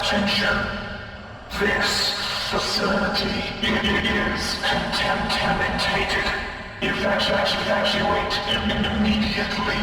Attention. This facility is contaminated. Evacuate immediately.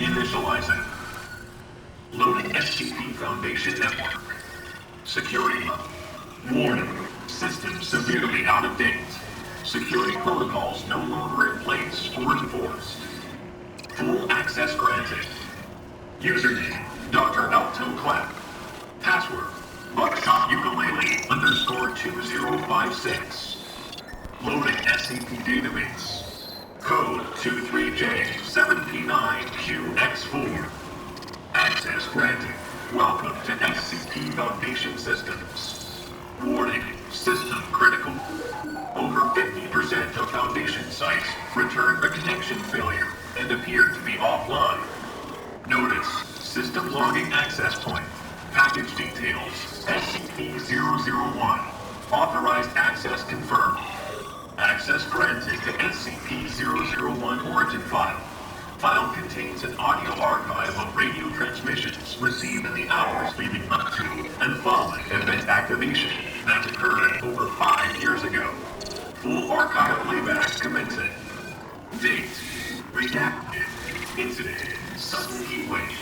Initializing. Loading SCP Foundation Network. Security level. Warning. System severely out of date. Security protocols no longer in place or enforced. Full access granted. Username, Dr. Alto Clap. Password, Buckshot Ukulele _2056. Loading SCP database. Code 23J7P9QX4. Access granted. Welcome to SCP Foundation Systems. Warning, system critical. Over 50% of Foundation sites returned a connection failure and appear to be offline. Notice, system logging access point. Package details, SCP-001. Authorized access confirmed. Access granted to SCP-001 origin file. File contains an audio archive of radio transmissions received in the hours leading up to and following event activation that occurred over 5 years ago. Full archive playback commencing. Date. Redacted. Incident. Sudden heat wave.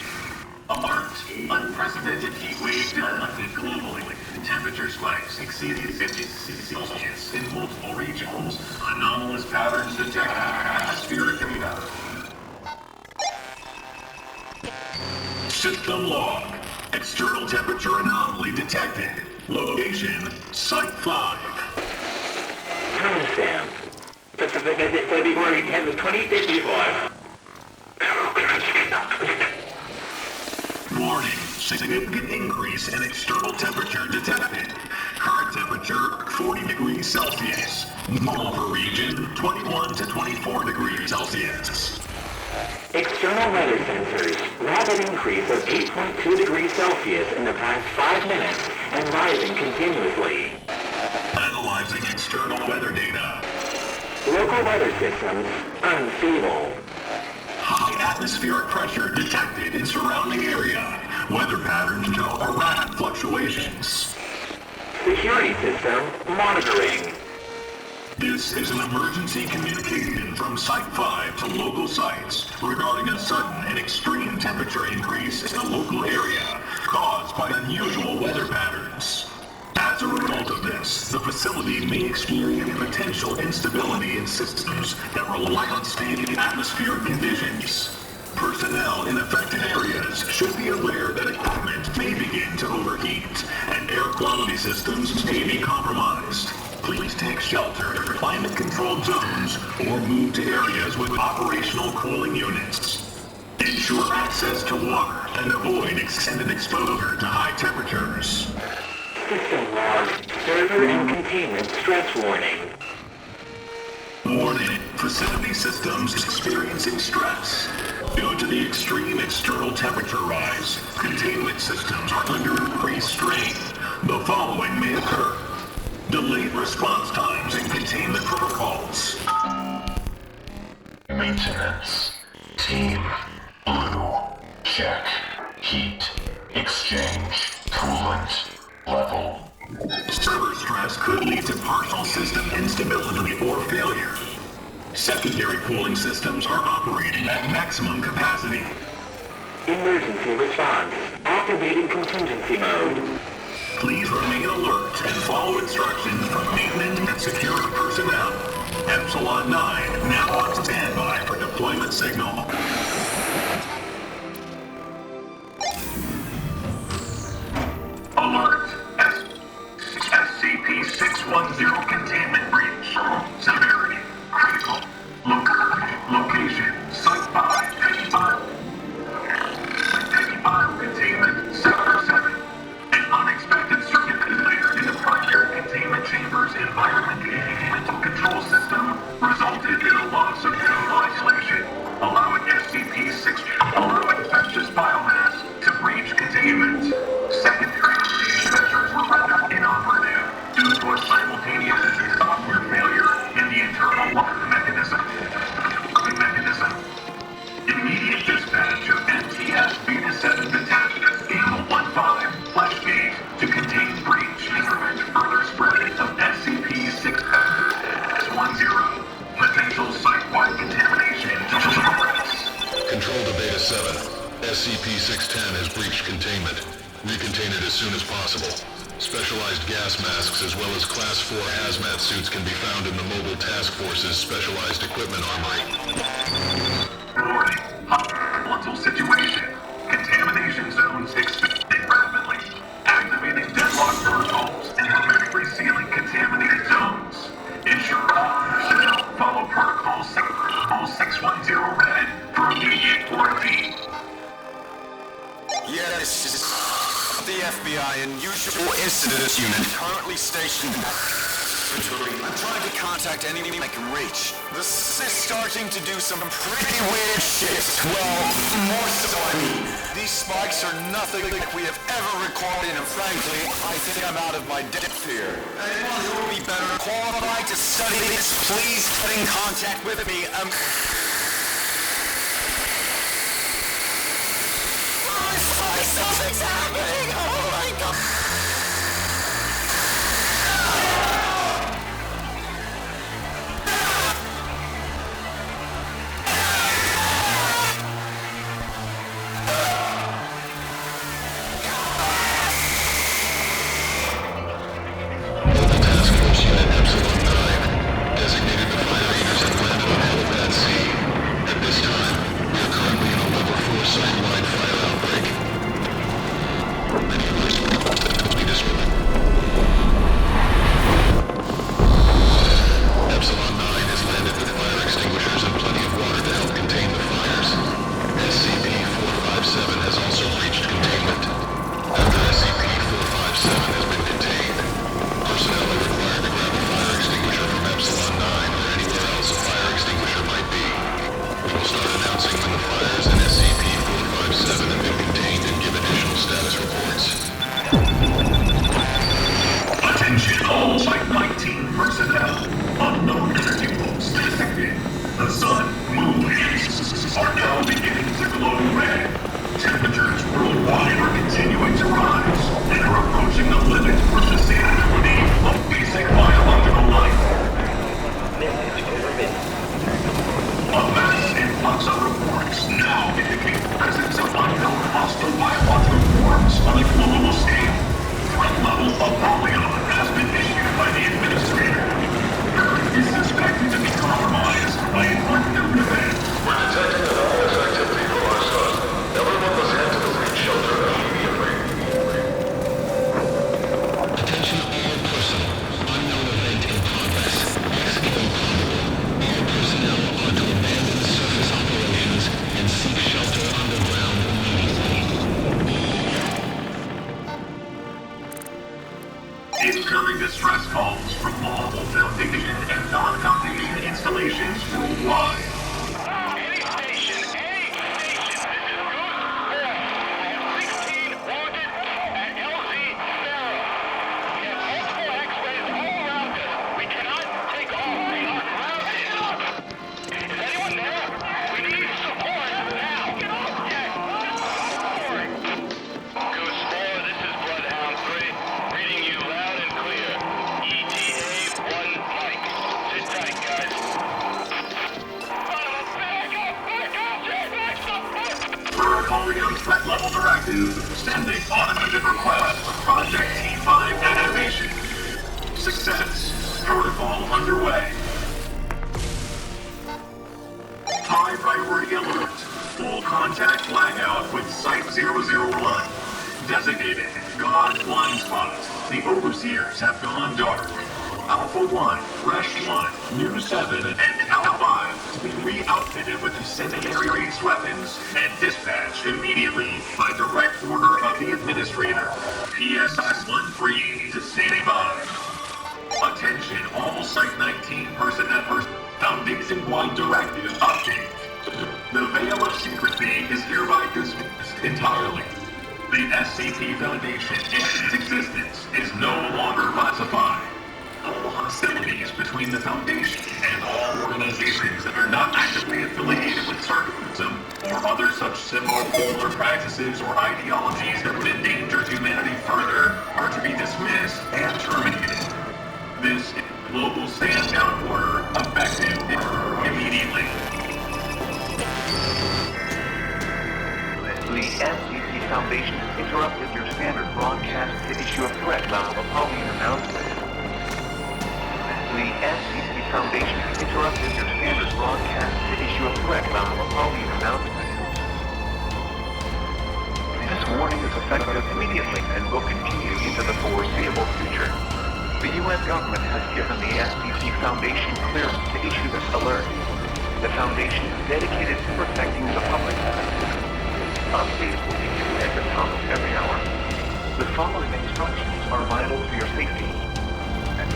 Alert. Unprecedented heat wave detected globally. Temperature spikes exceeding 50 degrees Celsius in multiple regions. Anomalous patterns detected. Atmospheric data. System log. External temperature anomaly detected. Location, Site 5. Timestamp. February 10th, 2055. Warning. Significant increase in external temperature detected. Current temperature, 40 degrees Celsius. Normal for region, 21 to 24 degrees Celsius. External weather sensors. Rapid increase of 8.2 degrees Celsius in the past 5 minutes and rising continuously. Analyzing external weather data. Local weather systems unstable. High atmospheric pressure detected in surrounding area. Weather patterns show erratic fluctuations. Security system monitoring. This is an emergency communication from Site 5 to local sites regarding a sudden and extreme temperature increase in a local area caused by unusual weather patterns. As a result of this, the facility may experience potential instability in systems that rely on stable atmospheric conditions. Personnel in affected areas should be aware that equipment may begin to overheat and air quality systems may be compromised. Please take shelter in climate-controlled zones or move to areas with operational cooling units. Ensure access to water and avoid extended exposure to high temperatures. System log. Server and containment stress warning. Warning, facility systems experiencing stress. Due to the extreme external temperature rise, containment systems are under increased strain. The following may occur. Delayed response times and containment protocols. Maintenance. Team. Blue. Check. Heat. Exchange. Coolant. Level. Server stress could lead to partial system instability or failure. Secondary cooling systems are operating at maximum capacity. Emergency response. Activating contingency mode. Please remain alert and follow instructions from maintenance and security personnel. Epsilon 9 now on standby for deployment signal. Alert! SCP-610 containment breach. Severity. Critical. Location. Site 5. Petty file containment. Server SCP-610 has breached containment. Recontain it as soon as possible. Specialized gas masks as well as Class 4 hazmat suits can be found in the Mobile Task Force's Specialized Equipment Armory. Warning. Volatile situation. Contamination zones expanding rapidly. Activating deadlock protocols and hermetically sealing contaminated zones. Ensure all personnel follow Protocol 610 Red for immediate quarantine. Yes, this is the FBI and usual incident unit currently stationed at I'm trying to contact anyone I can reach. This is starting to do some pretty weird shit. Well, more so I mean. These spikes are nothing like we have ever recorded, and frankly, I think I'm out of my depth here. Anyone who would be better qualified to study this, please get in contact with me. Something's happening! Oh my god! Task Force Unit Epsilon 9, designated the fire eaters have landed on Helipad C. At this time, we are currently in a level 4 site-wide fire outbreak. Many of our spectacles will be destroyed. Epsilon 9 has landed with fire extinguishers and plenty of water to help contain the fires. SCP-457 has also reached containment. After SCP-457 has been contained, personnel are required to grab a fire extinguisher from Epsilon 9 or anywhere else a fire extinguisher might be. We will start announcing when the fires in SCP-457 have been contained and give additional status reports. Attention all Site 19 personnel. Unknown energy pulse detected. The sun, moon, and are now beginning to glow red. Temperatures worldwide are continuing to rise and are approaching the limit for sustainability of basic biological life. A mass influx of reports now indicate the presence of unknown hostile biological forms on a global scale. Threat level Apollyon has been issued by the Administrator. Earth is suspected to be compromised by an unknown event. We're detecting anomalous activity from our sun. Everyone must head to the lead shelter immediately. Attention all personnel. Unknown event in progress. Escape improbable. All personnel are to abandon surface operations and seek shelter underground immediately. Incoming distress calls from multiple Foundation and non-Foundation installations worldwide. Any station, this is Goose 4. I have 16 wounded at LZ Sparrow. We have multiple X-rays all around us. We cannot take off. We are grounded. Is anyone there? We need support now. Yes. Goose 4, this is Bloodhound 3. Reading you loud and clear. ETA 1 Mike. Sit tight, guys. Apollyon threat level directive. Sending automated request for Project T5 activation. Success. Protocol underway. High priority alert. Full contact blackout with Site-001. Designated God Blind Spot. The Overseers have gone dark. Alpha 1, Fresh 1, New 7, and Alpha 5 to be re-outfitted with incendiary-based weapons and dispatched immediately by direct order of the Administrator. PSS-13 to standing by. Attention all Site-19 personnel. Foundation-wide directive update. The Veil of Secrecy is hereby dismissed entirely. The SCP Foundation and its existence is no longer classified. All hostilities between the Foundation and all organizations that are not actively affiliated with Sarcasm or other such similar polar practices or ideologies that would endanger humanity further are to be dismissed and terminated. This is global stand-down order effective immediately. The SCP Foundation interrupted your standard broadcast to issue a threat of a following announcement. The SCP Foundation interrupted your standard broadcast to issue a threat of a following announcement. This warning is effective immediately and will continue into the foreseeable future. The UN government has given the SCP Foundation clearance to issue this alert. The Foundation is dedicated to protecting the public. Updates will be due at the top of every hour. The following instructions are vital to your safety.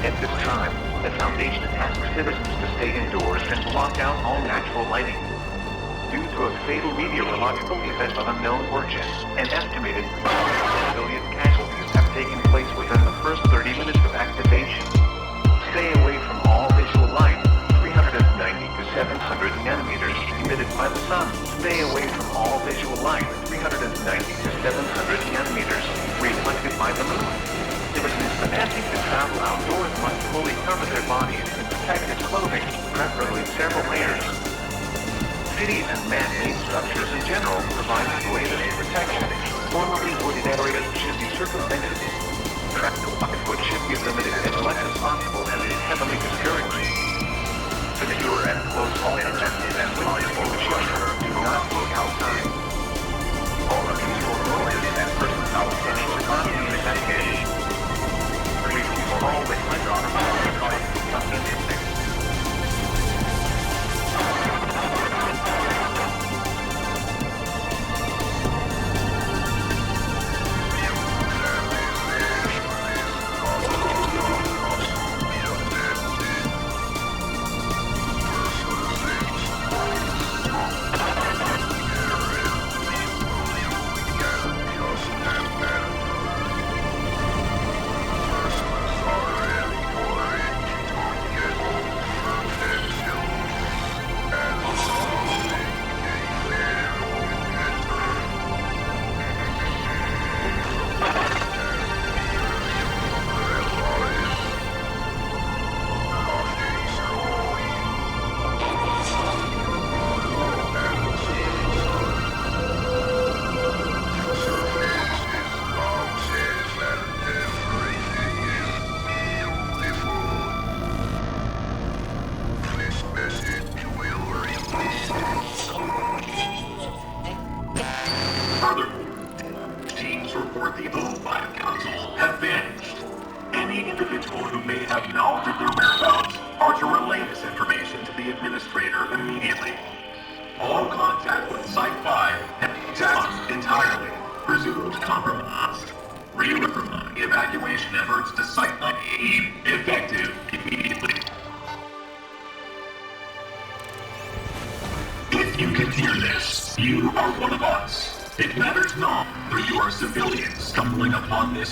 At this time, the Foundation asks citizens to stay indoors and block out all natural lighting. Due to a fatal meteorological event of unknown origin, an estimated 5 million casualties have taken place within the first 30 minutes of activation. Stay away from all visual light, 390 to 700 nanometers emitted by the sun. Stay away from all visual light, 390 to 700 nanometers reflected by the moon. Citizens attempting to travel outdoors must fully cover their bodies in protective clothing, preferably several layers. Cities and man-made structures in general provide greater protection. Formerly wooded areas should be circumvented. Travel by foot should be limited as much as possible and is heavily discouraged. Secure and close all entrances and windows for the shelter. Do not look outside. All unusual noises and personnel attention should not be investigated. Review all witnesses on something missing.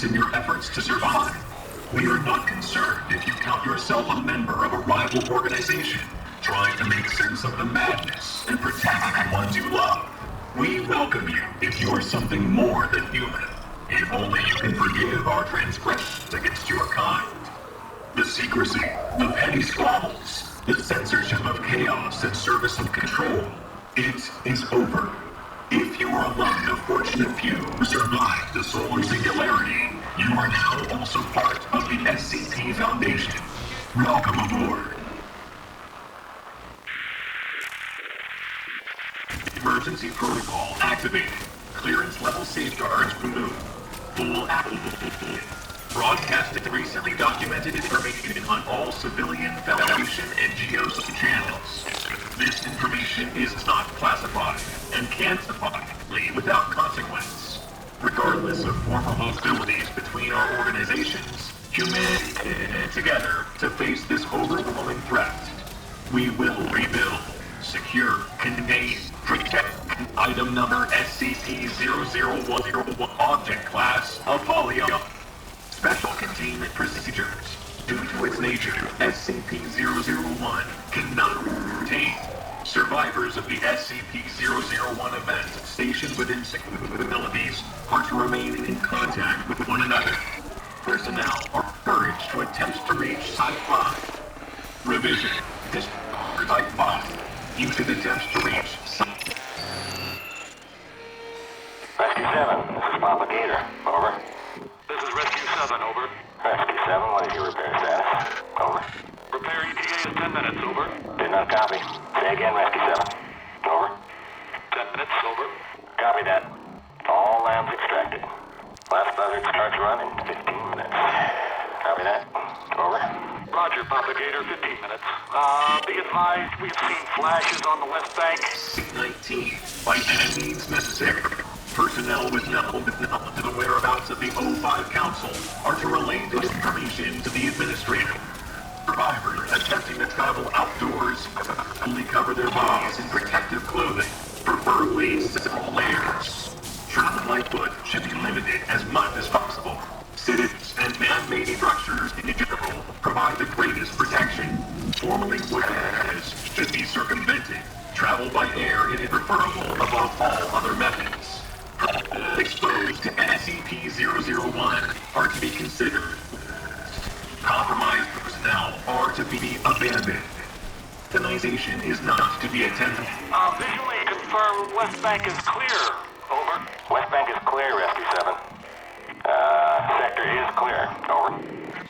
In your efforts to survive. We are not concerned if you count yourself a member of a rival organization trying to make sense of the madness and protect the ones you love. We welcome you if you are something more than human. If only you can forgive our transgressions against your kind. The secrecy, the petty squabbles, the censorship of chaos and service of control. It is over. If you are among the fortunate few who survived the solar singularity, you are now also part of the SCP Foundation. Welcome aboard. Emergency protocol activated. Clearance level safeguards removed. Full application. Broadcasted recently documented information on all civilian Foundation and GEOS channels. This information is not classified and can't leave without consequence. Regardless of former hostilities between our organizations, humanity banded together to face this overwhelming threat. We will rebuild, secure, contain, protect. Item number SCP-00101, object class Apollo. Special containment procedures. Due to its nature, SCP-001 cannot be contained. Survivors of the SCP-001 event stationed within facilities are to remain in contact with one another. Personnel are encouraged to attempt to reach Site 5. Revision. Site 5. You should attempt to reach Site 7, this is Papa Gator. Over. This is Rescue 7, over. Rescue 7, what is your repair status? Over. Repair ETA is 10 minutes, over. Did not copy. Say again, Rescue 7. Over. 10 minutes, over. Copy that. All lambs extracted. Last buzzard starts run in 15 minutes. Copy that. Over. Roger, Papa Gator, 15 minutes. Be advised, we've seen flashes on the west bank. C-19, by any means necessary. Personnel with knowledge to the whereabouts of the O5 Council are to relay this information to the Administrator. Survivors attempting to travel outdoors only cover their bodies in protective clothing, preferably several layers. Travel by foot should be limited as much as possible. Cities and man-made structures in general provide the greatest protection. Formally whereas should be circumvented. Travel by air is preferable above all other methods. Exposed to SCP-001 are to be considered. Compromised personnel are to be abandoned. Euthanization is not to be attempted. Visually confirm West Bank is clear. Over. West Bank is clear, Rescue 7. Sector is clear. Over.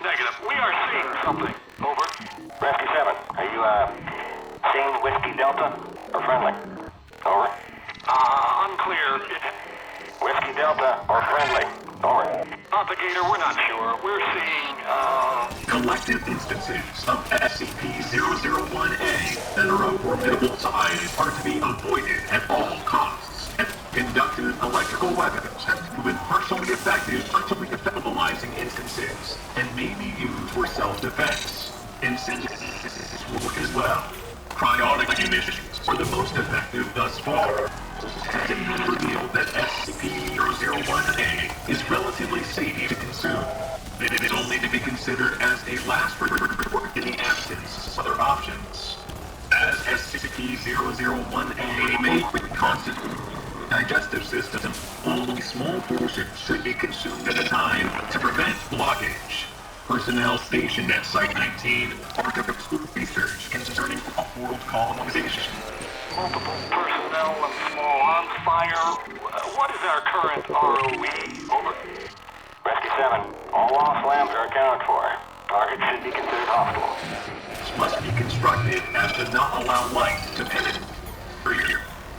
Negative. We are seeing something. Over. Rescue 7, are you, seeing Whiskey Delta or friendly? Over. Unclear. Whiskey Delta or friendly? Over. Papa Gator, we're not sure. We're seeing, Collective instances of SCP-001-A that are of formidable size are to be avoided at all costs. Inductive electrical weapons have proven partially effective until destabilizing instances and may be used for self-defense. Incendiaries work as well. Cryonic emissions are the most effective thus far. Testing has revealed that SCP-001-A is relatively safe to consume. It is only to be considered as a last resort in the absence of other options. As SCP-001-A may constitute digestive system, only small portions should be consumed at a time to prevent blockage. Personnel stationed at Site-19 are to pursue research concerning off-world colonization. multiple personnel and small arms fire. What is our current ROE? Over. Rescue 7, all lost lambs are accounted for. Targets should be considered hostile. This must be constructed as to not allow light to penetrate.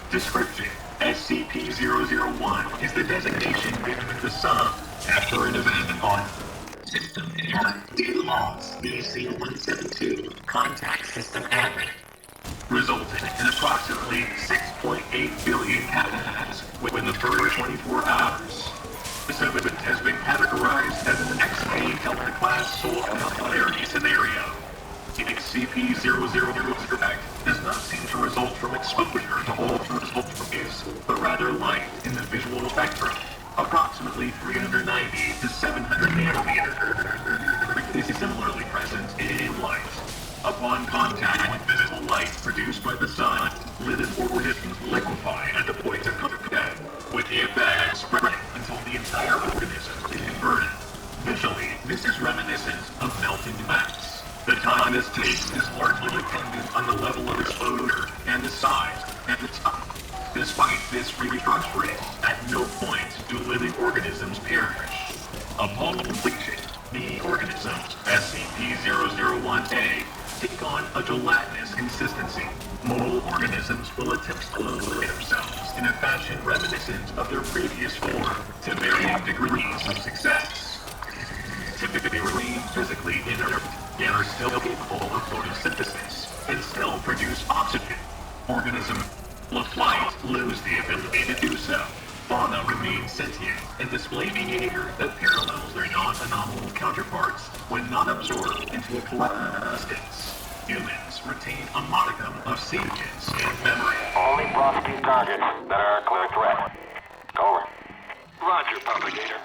Description: SCP-001 is the designation given to the Sun after an event on System Data Loss BC-172 Contact System Admin, resulting in approximately 6.8 billion habits within the first 24 hours. This event has been categorized as an XA Delta Class solar popularity scenario. The SCP-001 does not seem to result from exposure to ultraviolet rays, but rather light in the visual spectrum, approximately 390 to 700 nanometers. It is similarly present in light. Upon contact with visible light produced by the sun, living organisms liquefy at the point of contact, with the effect spreading until the entire organism is converted. Visually, this is reminiscent of melting wax. The time this takes is largely dependent on the level of exposure and the size and the time. Despite this restructuring, at no point do living organisms perish. Upon completion, the organisms, SCP-001-A, take on a gelatinous consistency. Mortal organisms will attempt to liberate themselves in a fashion reminiscent of their previous form to varying degrees of success. Typically remain physically inert, yet are still capable of photosynthesis and still produce oxygen. Organisms of flight lose the ability to do so. Fauna remain sentient and display behavior that parallels their non-anomalous counterparts when not absorbed into a collective instance. Humans retain a modicum of sentience and memory. Only prosecute targets that are a clear threat. Over. Roger, Papa Gator.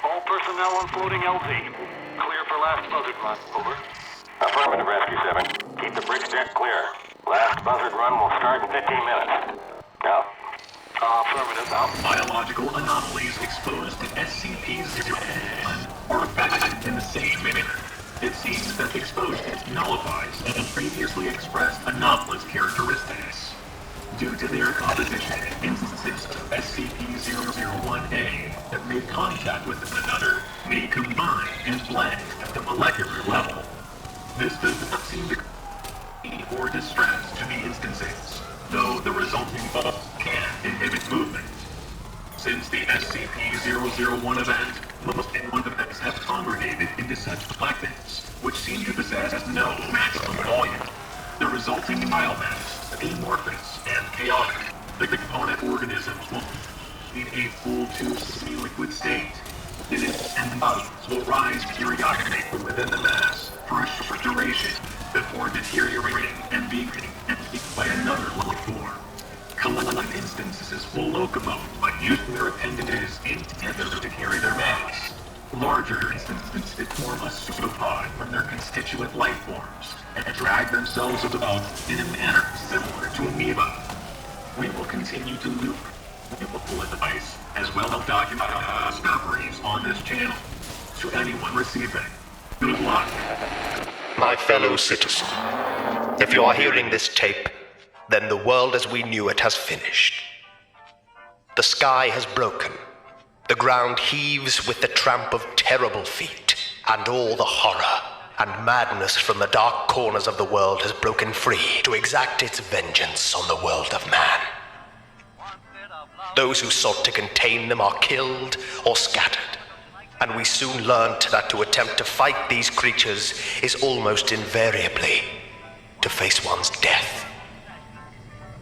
All personnel on floating LZ. Clear for last buzzard run. Over. Affirmative, Rescue 7. Keep the bridge deck clear. Last buzzard run will start in 15 minutes. Out. Affirmative, out. Biological anomalies exposed to SCP-001 are affected in the same manner. It seems that exposure nullifies any previously expressed anomalous characteristics. Due to their composition, instances of SCP-001 SCP-001A have made contact with one another may combine and blend at the molecular level. This does not seem to cause or distress to the instances, though the resulting bulk can inhibit movement. Since the SCP-001 event, most N1 events have congregated into such collections, which seem to possess no maximum volume. The resulting biomass, amorphous and chaotic, the component organisms will be in a full to semi-liquid state. Units and bodies will rise periodically from within the mass for a short duration before deteriorating and being emptied by another life form. Collective instances will locomote by using their appendages in tandem to carry their mass. Larger instances form a pseudopod from their constituent life forms and drag themselves about in a manner similar to amoeba. We will continue to loop the device as well as document discoveries on this channel. To anyone receiving, good luck. My fellow citizen, if you are hearing this tape, then the world as we knew it has finished. The sky has broken. The ground heaves with the tramp of terrible feet, and all the horror and madness from the dark corners of the world has broken free to exact its vengeance on the world of man. Those who sought to contain them are killed or scattered, and we soon learnt that to attempt to fight these creatures is almost invariably to face one's death.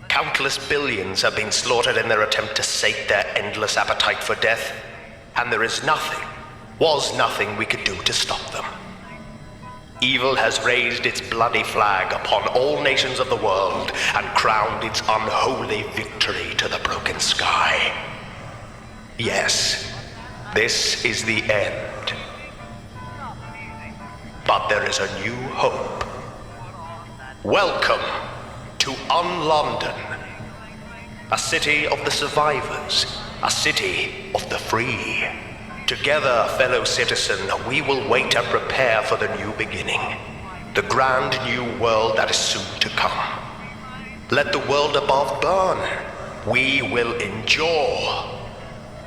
Countless billions have been slaughtered in their attempt to sate their endless appetite for death, and there is was nothing we could do to stop them. Evil has raised its bloody flag upon all nations of the world and crowned its unholy victory to the broken sky. Yes, this is the end. But there is a new hope. Welcome to London, a city of the survivors, a city of the free. Together, fellow citizen, we will wait and prepare for the new beginning, the grand new world that is soon to come. Let the world above burn. We will endure.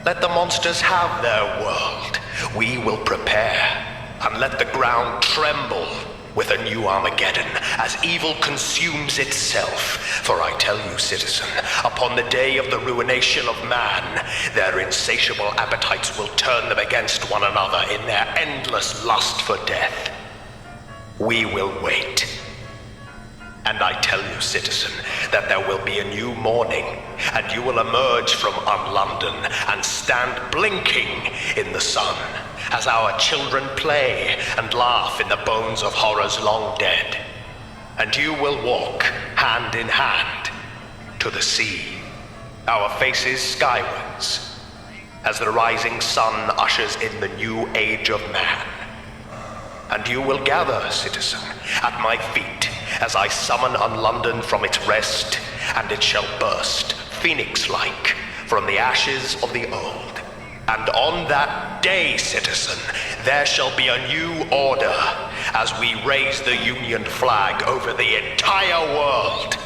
Let the monsters have their world. We will prepare. And let the ground tremble with a new Armageddon as evil consumes itself. For I tell you, citizen, upon the day of the ruination of man, their insatiable appetites will turn them against one another in their endless lust for death. We will wait. And I tell you, citizen, that there will be a new morning, and you will emerge from London and stand blinking in the sun as our children play and laugh in the bones of horrors long dead. And you will walk hand in hand to the sea, our faces skywards, as the rising sun ushers in the new age of man. And you will gather, citizen, at my feet as I summon London from its rest, and it shall burst, phoenix-like, from the ashes of the old. And on that day, citizen, there shall be a new order as we raise the Union flag over the entire world.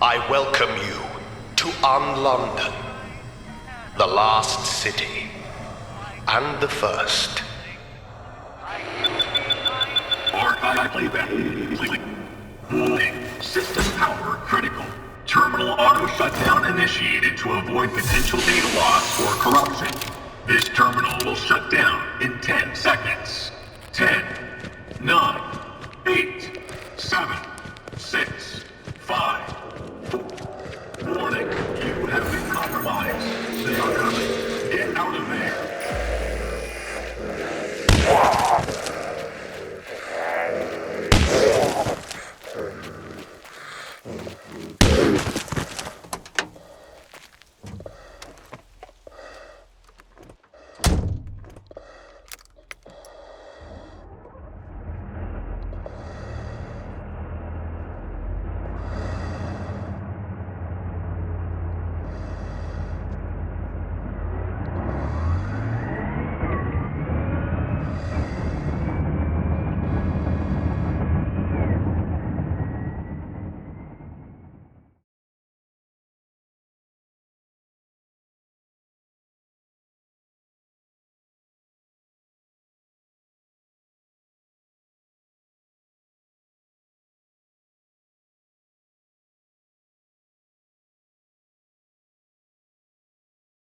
I welcome you to London, the last city, and the first. Warning. System power critical. Terminal auto shutdown initiated to avoid potential data loss or corruption. This terminal will shut down in 10 seconds. 10, 9, 8, 7, 6, 5, 4. Warning, you have been compromised. They are coming. Get out of there.